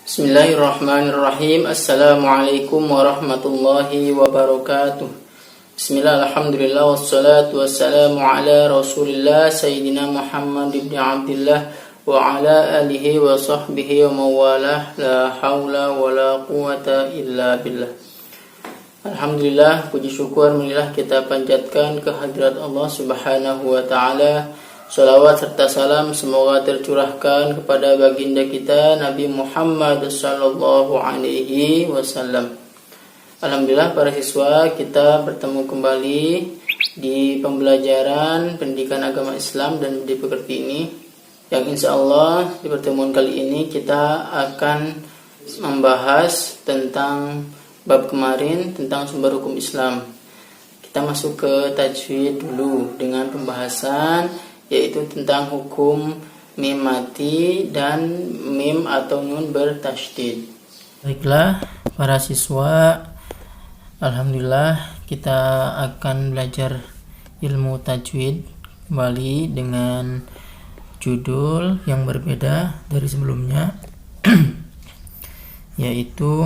Bismillahirrahmanirrahim. Assalamualaikum warahmatullahi wabarakatuh. Bismillah, alhamdulillah, wassalatu wassalamu ala rasulillah Sayyidina Muhammad ibn Abdillah wa ala alihi wa sahbihi wa mawalah. La hawla wa la quwata illa billah. Alhamdulillah, puji syukur marilah kita panjatkan kehadirat Allah subhanahu wa ta'ala. Salawat serta salam semoga tercurahkan kepada baginda kita Nabi Muhammad sallallahu alaihi wasallam. Alhamdulillah para siswa, kita bertemu kembali di pembelajaran pendidikan agama Islam dan budi pekerti ini, yang insya Allah di pertemuan kali ini kita akan membahas tentang bab kemarin tentang sumber hukum Islam. Kita masuk ke tajwid dulu dengan pembahasan yaitu tentang hukum mim mati dan mim atau nun bertasydid. Baiklah para siswa, alhamdulillah kita akan belajar ilmu tajwid kembali dengan judul yang berbeda dari sebelumnya yaitu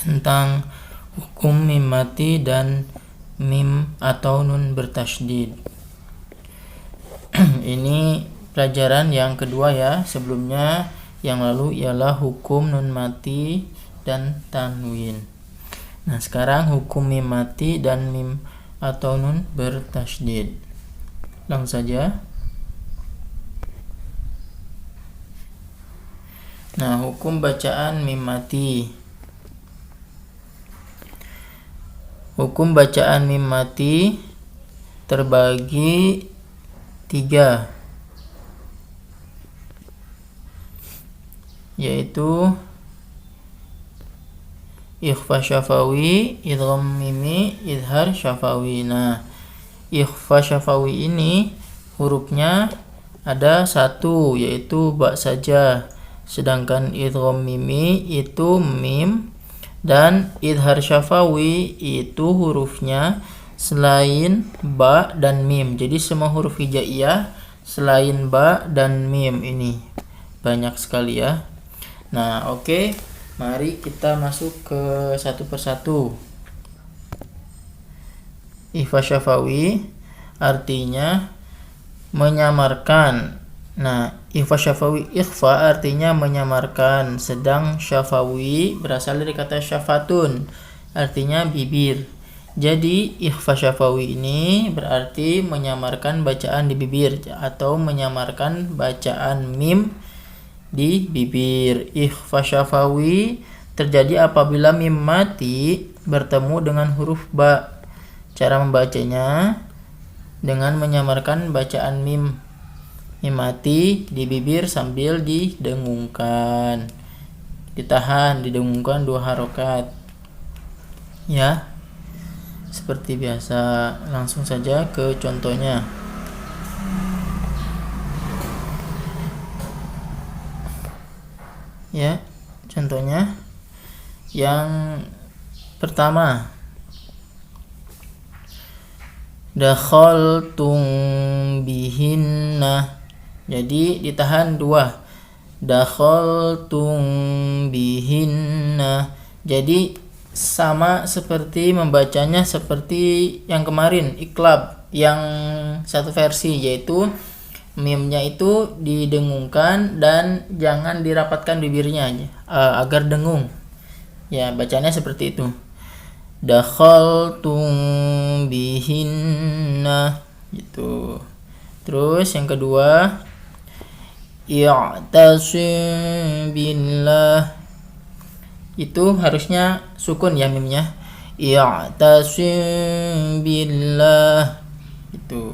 tentang hukum mim mati dan mim atau nun bertasydid. Ini pelajaran yang kedua ya. Sebelumnya yang lalu ialah hukum nun mati dan tanwin. Nah, sekarang hukum mim mati dan mim atau nun bertasydid. Langsung saja. Nah, hukum bacaan mim mati. Hukum bacaan mim mati terbagi 3, yaitu ikhfa syafawi, idgham mimi, izhar syafawi. Nah, ikhfa syafawi ini hurufnya ada 1, yaitu ba saja, sedangkan idgham mimi itu mim, dan izhar syafawi itu hurufnya selain ba dan mim. Jadi semua huruf hijaiyah selain ba dan mim ini banyak sekali ya. Nah, oke. Mari kita masuk ke satu persatu. Ikhfa syafawi artinya menyamarkan. Nah, ikhfa syafawi, ikhfa artinya menyamarkan, sedang syafawi berasal dari kata syafatun, artinya bibir. Jadi ikhfa syafawi ini berarti menyamarkan bacaan di bibir atau menyamarkan bacaan mim di bibir. Ikhfa syafawi terjadi apabila mim mati bertemu dengan huruf ba. Cara membacanya dengan menyamarkan bacaan mim mati di bibir sambil didengungkan. Ditahan, didengungkan 2 harokat. Ya. Seperti biasa, langsung saja ke contohnya. Ya, contohnya yang pertama, dakhaltum bihinna. Jadi ditahan 2. Dakhaltum bihinna. Jadi sama seperti membacanya seperti yang kemarin, iklab yang satu versi, yaitu mimnya itu didengungkan dan jangan dirapatkan bibirnya agar dengung. Ya, bacanya seperti itu. Dakhaltum bihinna gitu. Terus yang kedua, i'tasim billah. Itu harusnya sukun ya mimnya. I'tasim billah. Itu.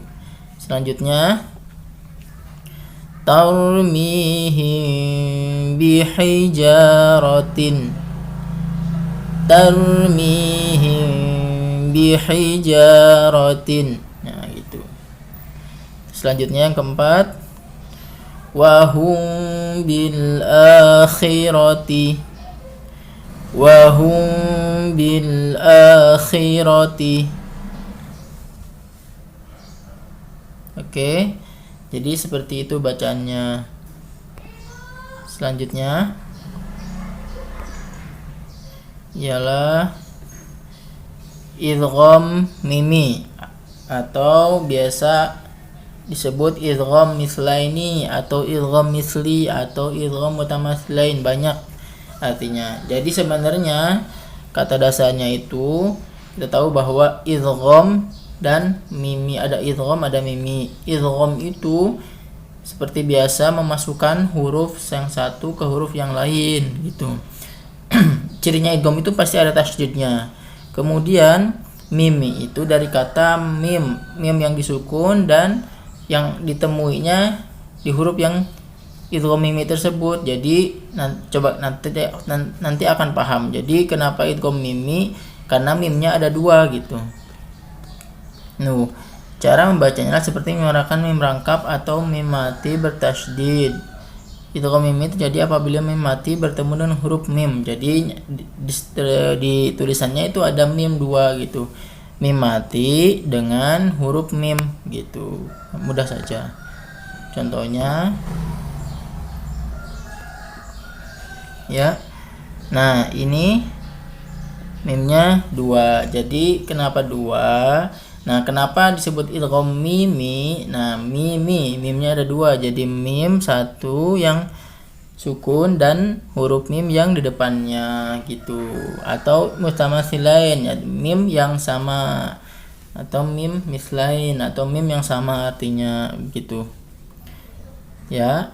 Selanjutnya, tarmihim bihijaratin. Tarmihim bihijaratin. Nah, gitu. Selanjutnya yang keempat, wahum bil akhirati. Wahum bil akhirati. Oke. Jadi seperti itu bacaannya. Selanjutnya ialah idgham mimi atau biasa disebut idgham mislaini atau idgham misli atau idgham mutamathilain, banyak artinya. Jadi sebenarnya kata dasarnya itu kita tahu bahwa idgham dan mimi, ada idgham ada mimi. Idgham itu seperti biasa memasukkan huruf yang satu ke huruf yang lain gitu. Cirinya idgham itu pasti ada tasydidnya. Kemudian mimi itu dari kata mim yang disukun dan yang ditemuinya di huruf yang idgham mimi tersebut. Jadi coba nanti akan paham. Jadi kenapa idgham mimi? Karena mimnya ada dua gitu. Cara membacanya seperti mengarahkan mim rangkap atau mim mati bertasydid. Idgham mimi terjadi apabila mim mati bertemu dengan huruf mim. Jadi di tulisannya itu ada mim dua gitu. Mim mati dengan huruf mim gitu. Mudah saja. Contohnya ya. Nah, ini mimnya dua. Jadi kenapa dua? Nah, kenapa disebut idgham mimi? Nah, mimnya ada dua. Jadi mim satu yang sukun dan huruf mim yang di depannya gitu. Atau mutamathilain, ya, mim yang sama, atau mim mislain, atau mim yang sama artinya gitu. Ya.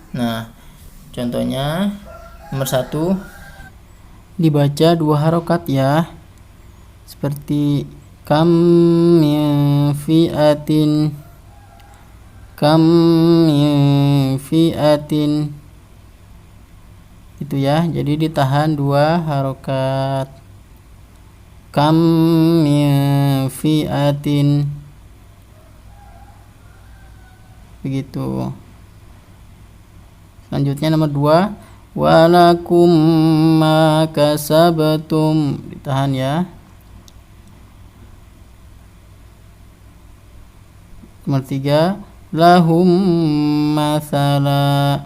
Nah, contohnya nomor 1 dibaca 2 harokat ya. Seperti kam min fi'atin itu ya. Jadi ditahan 2 harokat. Kam min fi'atin, begitu. Selanjutnya nomor 2 walakum ma kasabtum, ditahan ya. Nomor 3 lahum masala.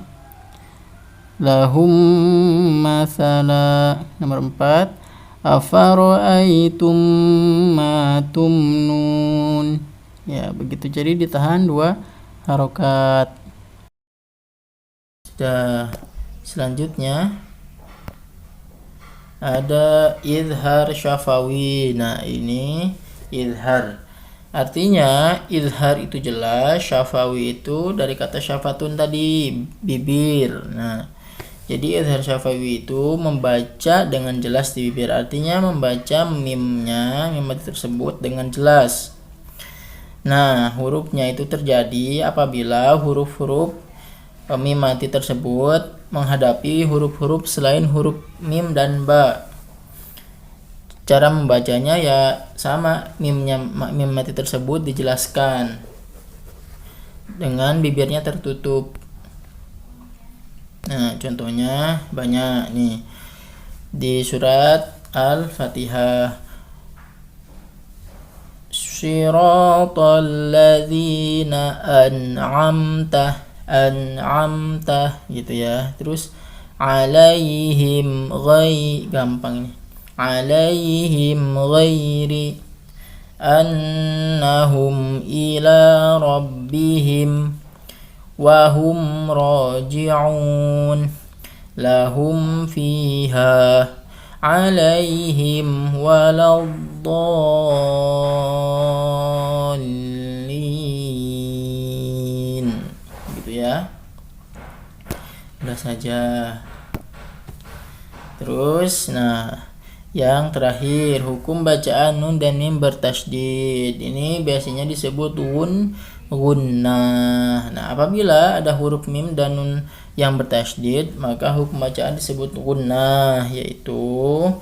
Nomor 4 afara'aitum ma tumnun, ya begitu. Jadi ditahan 2 harokat. Selanjutnya ada izhar syafawi. Nah, ini izhar. Artinya izhar itu jelas, syafawi itu dari kata syafatun tadi, bibir. Nah, jadi izhar syafawi itu membaca dengan jelas di bibir. Artinya membaca mim tersebut dengan jelas. Nah, hurufnya itu terjadi apabila huruf-huruf mim mati tersebut menghadapi huruf-huruf selain huruf mim dan ba. Cara membacanya ya sama, mim mati tersebut dijelaskan dengan bibirnya tertutup. Nah, contohnya banyak nih di surat Al-Fatihah. Shiratal ladzina an'amta gitu ya. Terus alaihim gampang ini. Alaihim ghairi annahum ila rabbihim wa hum raji'un lahum fiha alaihim waladdallin, gitu ya. Udah saja. Terus yang terakhir, hukum bacaan nun dan mim bertasydid. Ini biasanya disebut gunnah. Nah, apabila ada huruf mim dan nun yang bertasydid, maka hukum bacaan disebut gunnah, yaitu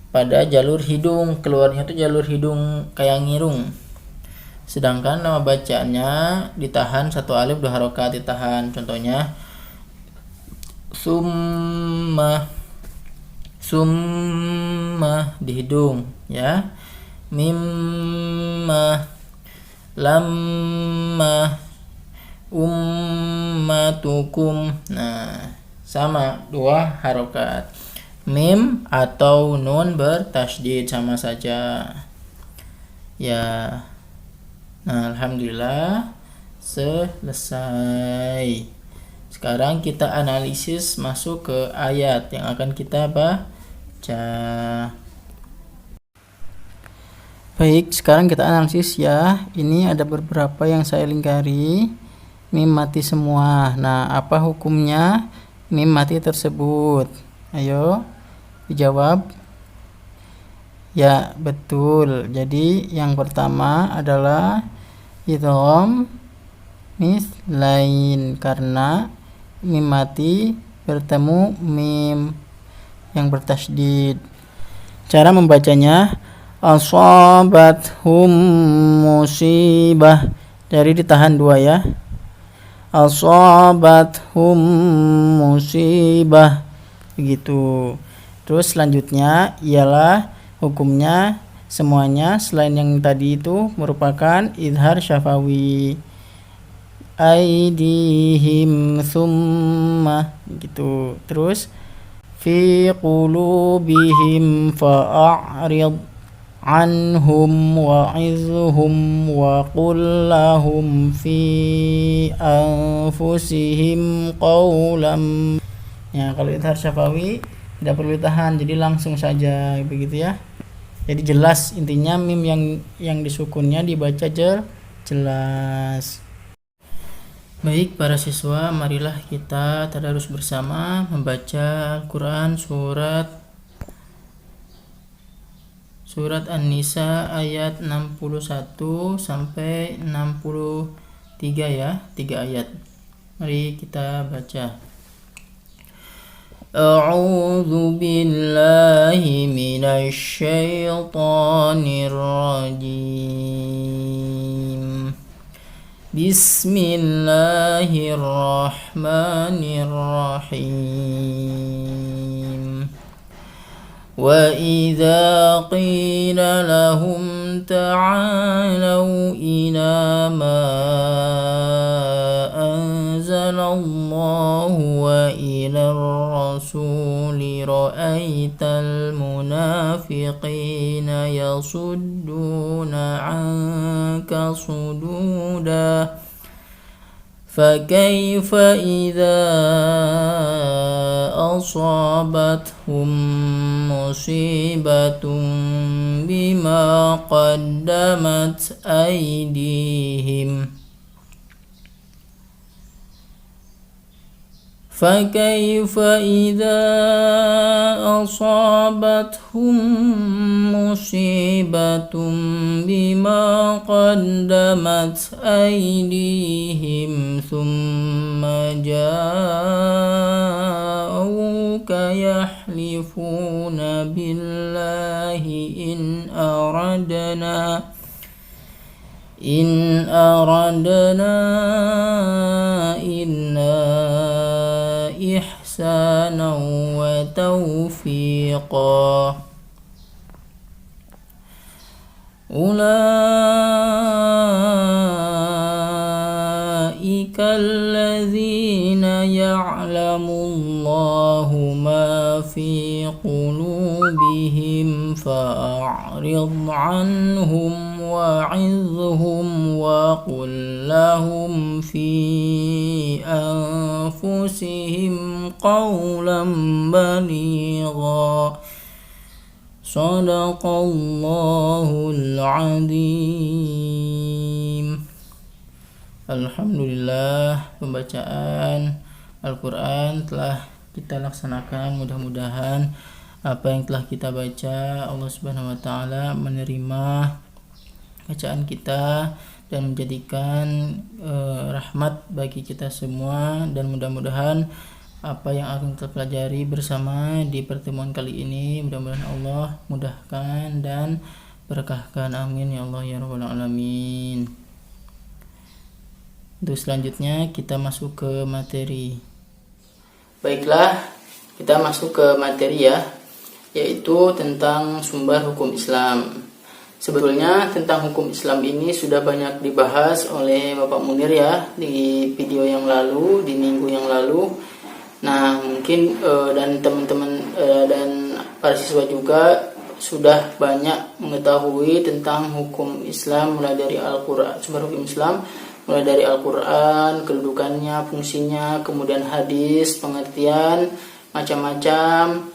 pada jalur hidung, keluarnya itu jalur hidung kayak ngirung. Sedangkan nama bacaannya ditahan 1 alif 2 harokat, ditahan. Contohnya summa di hidung ya. Mimma, lamma, ummatukum. Nah, sama 2 harokat. mim atau nun bertasydid sama saja. Ya. Nah, alhamdulillah selesai. Sekarang kita analisis masuk ke ayat yang akan kita baca. Baik, sekarang kita analisis ya. Ini ada beberapa yang saya lingkari. Mim mati semua. Nah, apa hukumnya mim mati tersebut? Ayo dijawab. Ya, betul. Jadi yang pertama adalah idgham mislain, karena mim mati bertemu mim yang bertasydid. Cara membacanya asabathum musibah, dari ditahan 2 ya. Asabathum musibah, begitu. Terus selanjutnya ialah hukumnya semuanya selain yang tadi itu merupakan idhar syafawi. Aidihim thumma, gitu. Terus fi qulubihim fa'arid anhum wa'izhum wa qul lahum fi anfusihim qawlam. Ya, kalau idhar syafawi tidak perlu ditahan, jadi langsung saja begitu ya. Jadi jelas, intinya mim yang disukunnya dibaca jelas. Baik para siswa, marilah kita tadarus bersama membaca Al-Quran Surat An-Nisa ayat 61 sampai 63 ya, 3 ayat. Mari kita baca. A'udzu billahi minasy syaithanir rajim. Bismillahirrahmanirrahim. وَإِذَا قِيلَ لَهُمْ تَعَالَوْا إِلَى مَا أَنزَلَ اللَّهُ وَإِلَى الرَّسُولِ رَأَيْتَ الْمُنَافِقِينَ يَصُدُّونَ عَنكَ صُدُودًا فَكَيْفَ إِذَا أَصَابَتْهُم مُّصِيبَةٌ بِمَا قَدَّمَتْ أَيْدِيهِمْ فَكَيْفَ إِذَا أَصَابَتْهُم مُّصِيبَةٌ بِمَا قَدَّمَتْ أَيْدِيهِمْ ثُمَّ جَاءُوكَ يَحْلِفُونَ بِاللَّهِ إِنْ أَرَدْنَا إِلَّا إِحْسَانًا وَتَوْفِيقًا أُولَئِكَ الَّذِينَ يَعْلَمُ اللَّهُ مَا فِي قُلُوبِهِمْ فَأَعْرِضْ عَنْهُمْ وَعِظْهُمْ وَقُل لَّهُمْ فِي أَنفُسِهِمْ قَوْلًا بَلِيغًا Shadaqallahul Azim. Alhamdulillah, pembacaan Al-Quran telah kita laksanakan. Mudah-mudahan apa yang telah kita baca, Allah Subhanahu wa Ta'ala menerima bacaan kita dan menjadikan rahmat bagi kita semua. Dan mudah-mudahan apa yang akan kita pelajari bersama di pertemuan kali ini, mudah-mudahan Allah mudahkan dan berkahkan. Amin ya Allah ya Rabbal Alamin. Untuk selanjutnya kita masuk ke materi. Baiklah, kita masuk ke materi ya, yaitu tentang sumber hukum Islam. Sebetulnya tentang hukum Islam ini sudah banyak dibahas oleh Bapak Munir ya di video yang lalu, di minggu yang lalu. Nah, mungkin dan teman-teman dan para siswa juga sudah banyak mengetahui tentang hukum Islam, mulai dari Al-Quran, sumber hukum Islam, mulai dari Al-Quran, kedudukannya, fungsinya, kemudian hadis, pengertian, macam-macam,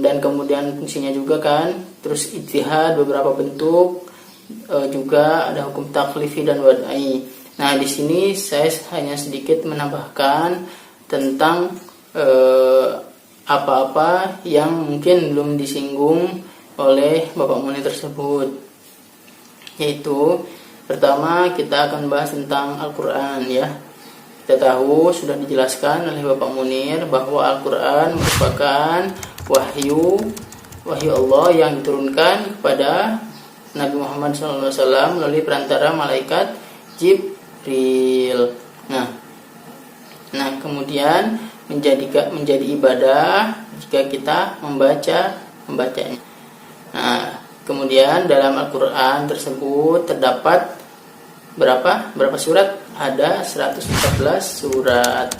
dan kemudian fungsinya juga kan, terus ijtihad, beberapa bentuk, juga ada hukum taklifi dan wad'i. Nah, di sini saya hanya sedikit menambahkan tentang apa-apa yang mungkin belum disinggung oleh Bapak Munir tersebut. Yaitu pertama kita akan bahas tentang Al-Quran ya. Kita tahu sudah dijelaskan oleh Bapak Munir bahwa Al-Quran merupakan wahyu Allah yang diturunkan kepada Nabi Muhammad SAW melalui perantara malaikat Jibril. Nah, kemudian menjadi ibadah jika kita membacanya. Nah, kemudian dalam Al-Quran tersebut terdapat berapa surat? Ada 114 surat.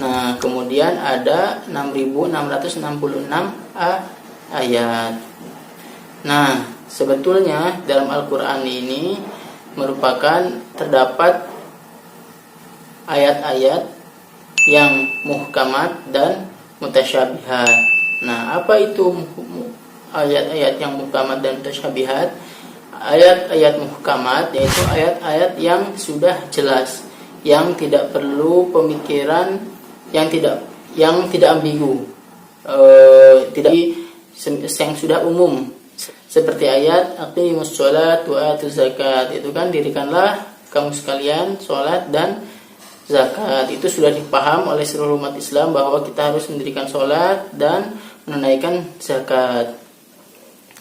Nah, kemudian ada 6.666 ayat. Nah, sebetulnya dalam Al-Quran ini terdapat ayat-ayat yang muhkamat dan mutasyabihat. Nah, apa itu ayat-ayat yang muhkamat dan mutasyabihat? Ayat-ayat muhkamat yaitu ayat-ayat yang sudah jelas, yang tidak perlu pemikiran, yang tidak ambigu, yang sudah umum. Seperti ayat aqimus sholat wa atuz zakat, itu kan dirikanlah kamu sekalian sholat dan zakat. Itu sudah dipaham oleh seluruh umat Islam bahwa kita harus mendirikan sholat dan menunaikan zakat.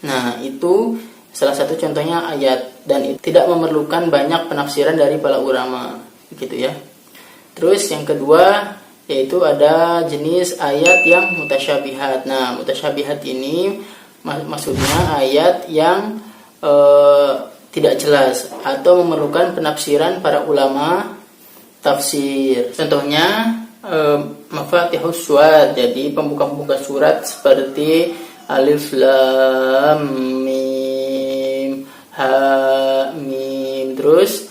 Nah, itu salah satu contohnya ayat, dan itu tidak memerlukan banyak penafsiran dari para ulama, begitu ya. Terus yang kedua yaitu ada jenis ayat yang mutasyabihat. Nah, mutasyabihat ini maksudnya ayat yang tidak jelas atau memerlukan penafsiran para ulama tafsir. Contohnya Mafatihus Surat, jadi pembuka-pembuka surat seperti Alif Lam Mim Ha Mim, terus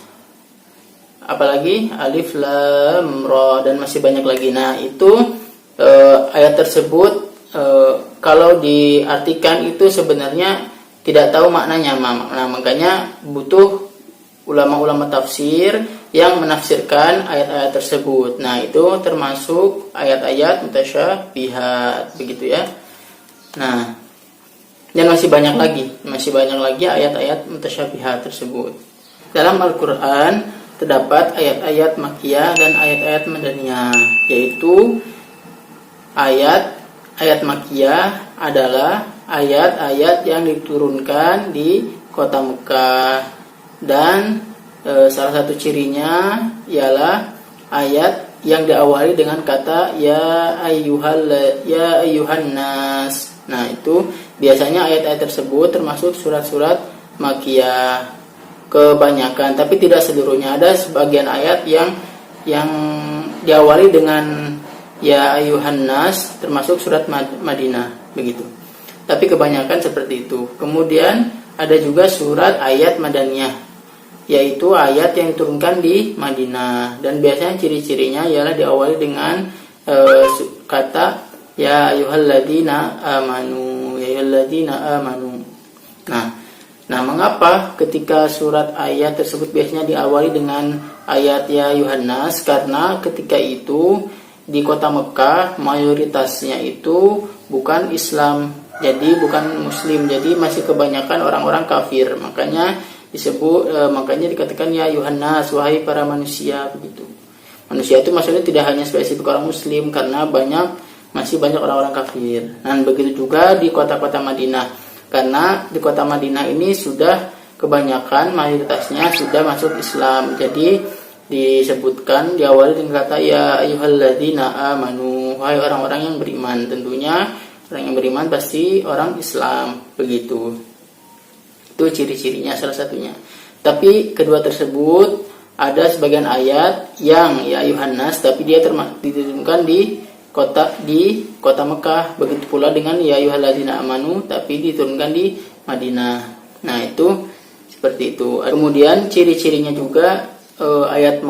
apalagi Alif Lam Ra, dan masih banyak lagi. Nah, itu ayat tersebut kalau diartikan itu sebenarnya tidak tahu maknanya. Nah, makanya butuh ulama-ulama tafsir yang menafsirkan ayat-ayat tersebut. Nah, itu termasuk ayat-ayat mutasyabihat, begitu ya. Nah, dan masih banyak lagi ayat-ayat mutasyabihat tersebut. Dalam Al-Quran terdapat ayat-ayat makkiyah dan ayat-ayat madaniyah, yaitu ayat makkiyah adalah ayat-ayat yang diturunkan di kota Mekah, dan salah satu cirinya ialah ayat yang diawali dengan kata ya ayyuhan nas. Nah, itu biasanya ayat-ayat tersebut termasuk surat-surat makkiyah kebanyakan, tapi tidak seluruhnya. Ada sebagian ayat yang diawali dengan ya ayyuhan nas, termasuk surat Madinah, begitu. Tapi kebanyakan seperti itu. Kemudian ada juga surat ayat madaniyah, yaitu ayat yang diturunkan di Madinah, dan biasanya ciri-cirinya ialah diawali dengan kata ya ayyuhalladzina amanu, ya ayyuhalladzina amanu. Nah, mengapa ketika surat ayat tersebut biasanya diawali dengan ayat ya ayyuhan nas? Karena ketika itu di kota Mekah mayoritasnya itu bukan Islam, jadi bukan Muslim, jadi masih kebanyakan orang-orang kafir. Makanya dikatakan ya ayyuhan nas, wahai para manusia, begitu. Manusia itu maksudnya tidak hanya spesifik orang Muslim, karena masih banyak orang-orang kafir. Dan begitu juga di kota-kota Madinah, karena di kota Madinah ini sudah kebanyakan mayoritasnya sudah masuk Islam. Jadi disebutkan diawali dengan kata ya ayyuhalladzina amanu, wahai orang-orang yang beriman. Tentunya orang yang beriman pasti orang Islam, begitu. Itu ciri-cirinya salah satunya. Tapi kedua tersebut ada sebagian ayat yang ya ayyuhan nas, tapi dia diturunkan di kota Mekah. Begitu pula dengan ya ayyuhalladzina amanu, tapi diturunkan di Madinah. Nah, itu seperti itu. Kemudian ciri-cirinya juga ayat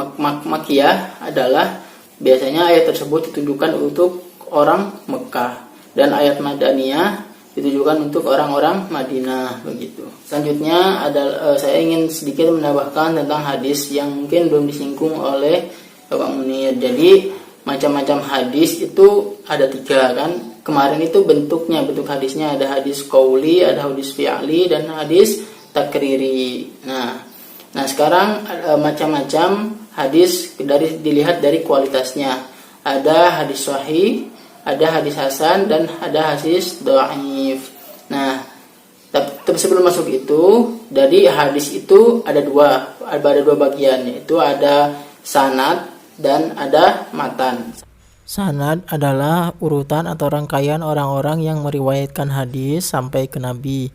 Makkiyah adalah biasanya ayat tersebut ditujukan untuk orang Mekah, dan ayat Madaniyah ditujukan untuk orang-orang Madinah, begitu. Selanjutnya adalah saya ingin sedikit menambahkan tentang hadis yang mungkin belum disinggung oleh Bapak Munir. Jadi macam-macam hadis itu ada 3 kan. Kemarin itu bentuk hadisnya ada hadis qauli, ada hadis fi'li, dan hadis takriri. Nah sekarang macam-macam hadis dilihat dari kualitasnya. Ada hadis sahih, ada hadis hasan, dan ada hadis dhaif. Nah, tapi sebelum masuk itu, dari hadis itu ada dua bagian, yaitu ada sanad dan ada matan. Sanad adalah urutan atau rangkaian orang-orang yang meriwayatkan hadis sampai ke Nabi.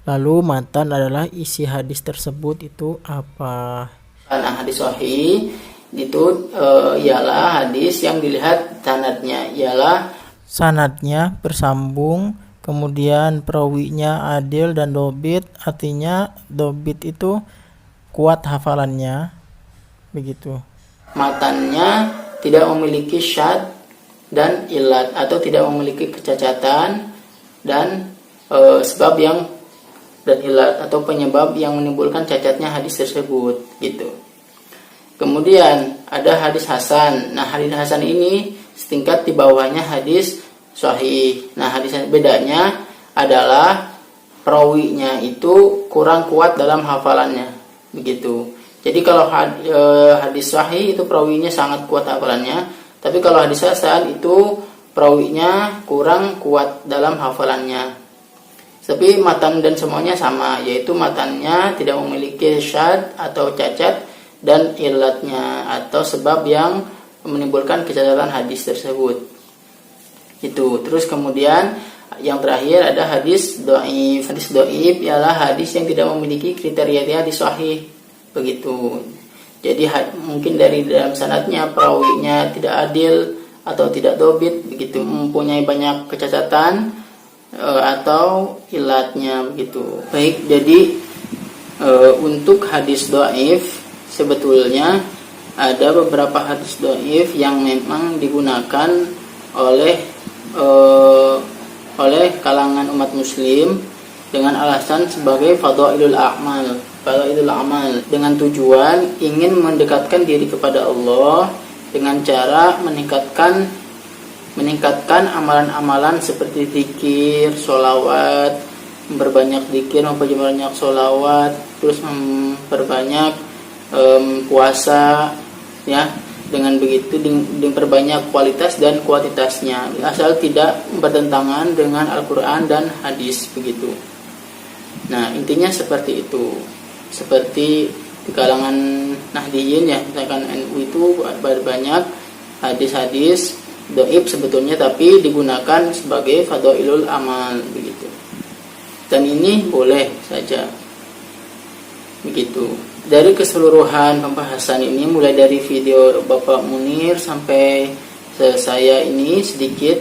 Lalu matan adalah isi hadis tersebut itu apa. Nah, hadis sahih itu ialah hadis yang dilihat sanadnya bersambung, kemudian perawinya adil dan dobit, artinya dobit itu kuat hafalannya, begitu. Matannya tidak memiliki syad dan ilat, atau tidak memiliki kecacatan dan sebab yang dan ilat atau penyebab yang menimbulkan cacatnya hadis tersebut, gitu. Kemudian ada hadis hasan. Nah, hadis hasan ini setingkat di bawahnya hadis sahih. Nah, hadis bedanya adalah perawinya itu kurang kuat dalam hafalannya, begitu. Jadi kalau hadis sahih itu perawinya sangat kuat hafalannya, tapi kalau hadis hasan itu perawinya kurang kuat dalam hafalannya. Tapi matan dan semuanya sama, yaitu matannya tidak memiliki syad atau cacat dan ilatnya atau sebab yang menimbulkan kecacatan hadis tersebut. Itu. Terus kemudian yang terakhir ada hadis dhaif. Hadis dhaif ialah hadis yang tidak memiliki kriteria hadis sahih. Begitu. Jadi mungkin dari dalam sanadnya perawinya tidak adil atau tidak dobit, begitu, mempunyai banyak kecacatan atau ilatnya, begitu. Baik, jadi untuk hadis dhaif sebetulnya ada beberapa hadis dhaif yang memang digunakan oleh kalangan umat muslim dengan alasan sebagai fadailul a'mal, dengan tujuan ingin mendekatkan diri kepada Allah dengan cara meningkatkan amalan-amalan seperti zikir, sholawat, memperbanyak zikir, memperbanyak sholawat, terus memperbanyak puasa, ya. Dengan begitu diperbanyak kualitas dan kuantitasnya, asal tidak bertentangan dengan Al-Quran dan hadis, begitu. Nah, intinya seperti itu. Seperti di kalangan Nahdiyin, ya, misalkan NU itu banyak hadis-hadis dhaif sebetulnya, tapi digunakan sebagai fadailul amal, begitu. Dan ini boleh saja, begitu. Dari keseluruhan pembahasan ini, mulai dari video Bapak Munir sampai saya ini sedikit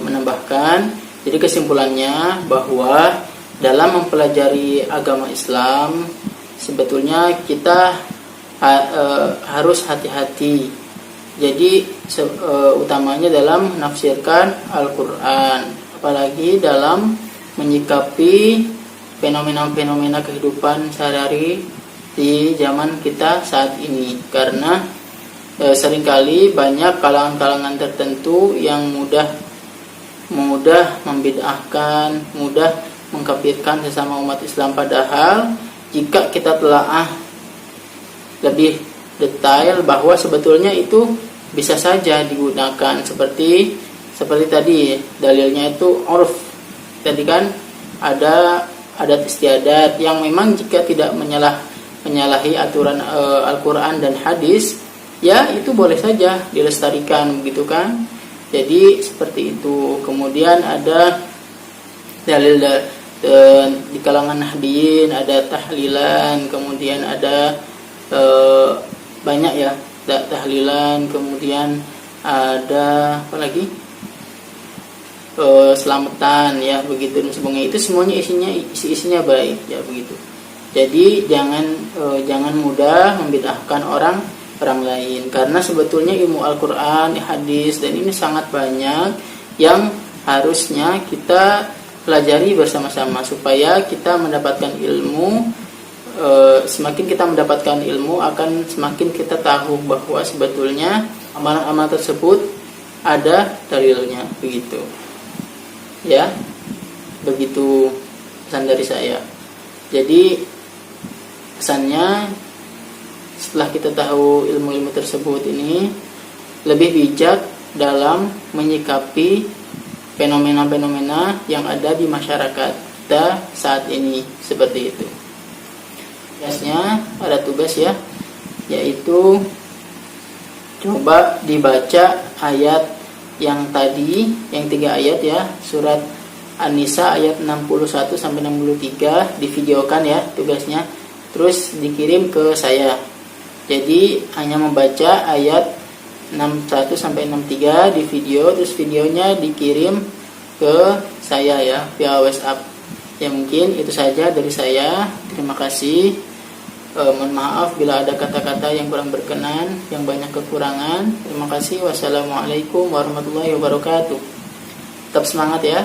menambahkan. Jadi kesimpulannya bahwa dalam mempelajari agama Islam sebetulnya kita harus hati-hati. Jadi utamanya dalam menafsirkan Al-Quran, apalagi dalam menyikapi fenomena-fenomena kehidupan sehari-hari di zaman kita saat ini, karena seringkali banyak kalangan-kalangan tertentu yang mudah membid'ahkan, mudah mengkafirkan sesama umat Islam, padahal jika kita telaah lebih detail bahwa sebetulnya itu bisa saja digunakan seperti tadi dalilnya itu urf. Tadi kan ada adat istiadat yang memang jika tidak menyalahi aturan Al-Quran dan hadis, ya itu boleh saja dilestarikan, begitu kan. Jadi seperti itu. Kemudian ada dalil di kalangan Nahdiyin, ada tahlilan, kemudian ada banyak ya tahlilan, kemudian ada apa lagi, selamatan ya begitu dan sebagainya. Itu semuanya isinya baik ya begitu. Jadi jangan mudah membid'ahkan orang lain, karena sebetulnya ilmu Al-Quran, hadis dan ini sangat banyak yang harusnya kita pelajari bersama-sama supaya kita mendapatkan ilmu. Semakin kita mendapatkan ilmu, akan semakin kita tahu bahwa sebetulnya amalan-amalan tersebut ada dalilnya begitu ya. Begitu pesan dari saya. Jadi pesannya, setelah kita tahu ilmu-ilmu tersebut ini, lebih bijak dalam menyikapi fenomena-fenomena yang ada di masyarakat kita saat ini, seperti itu. Tugasnya, ada tugas ya, yaitu coba dibaca ayat yang tadi, yang 3 ayat ya, surat An-Nisa ayat 61 sampai 63, divideokan ya tugasnya. Terus dikirim ke saya. Jadi hanya membaca ayat 61 sampai 63 di video, terus videonya dikirim ke saya ya via WhatsApp. Ya mungkin itu saja dari saya. Terima kasih. Mohon maaf bila ada kata-kata yang kurang berkenan, yang banyak kekurangan. Terima kasih. Wassalamualaikum warahmatullahi wabarakatuh. Tetap semangat ya.